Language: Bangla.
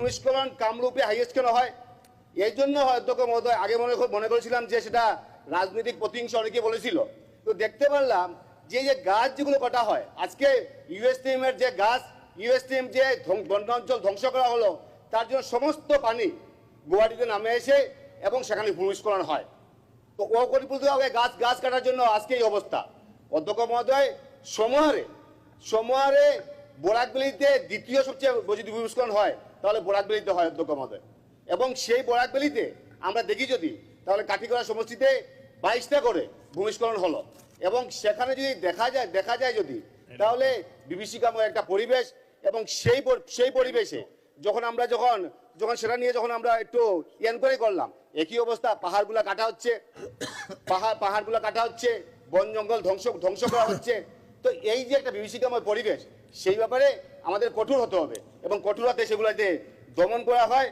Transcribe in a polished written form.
ভূমিস্খলন কামরূপে হাইয়েস্ট কেন হয়? এই জন্য হয়তো মহোদয় আগে মনে করেছিলাম যে সেটা রাজনৈতিক প্রতিহিংসা অনেকে বলেছিল, তো দেখতে পারলাম যে গাছ যেগুলো কাটা হয়, আজকে ইউএসটিএম এর যে গাছ, ইউএসটিএম যে বনাঞ্চল ধ্বংস করা হলো, তার জন্য সমস্ত পানি গুয়াহাটিতে নামে এসে এবং সেখানে ভূমিস্খলন হয়। তো অপরিকল্পিতভাবে গাছ কাটার জন্য আজকে এই অবস্থা। অধ্যক্ষ মহোদয়, সমোয়ারে বরাকবেলিতে দ্বিতীয় সবচেয়ে যদি ভূমিস্খলন হয় তাহলে বরাকবেলিতে হয় অধ্যক্ষ মহোদয়, এবং সেই বরাকবেলিতে আমরা দেখি যদি তাহলে কাঠিগড়া সমষ্টিতে 22টা করে ভূমিস্খলন হলো, এবং সেখানে যদি দেখা যায় যদি তাহলে বিভীষিকাময় একটা পরিবেশ, এবং সেই পরিবেশে যখন সেটা নিয়ে আমরা একটু এনকোয়ারি করলাম, একই অবস্থা, পাহাড়গুলো কাটা হচ্ছে, বন জঙ্গল ধ্বংস করা হচ্ছে। তো এই যে একটা বিভীষিকাময় পরিবেশ, সেই ব্যাপারে আমাদের কঠোর হতে হবে এবং কঠোর হাতে সেগুলোতে দমন করা হয়।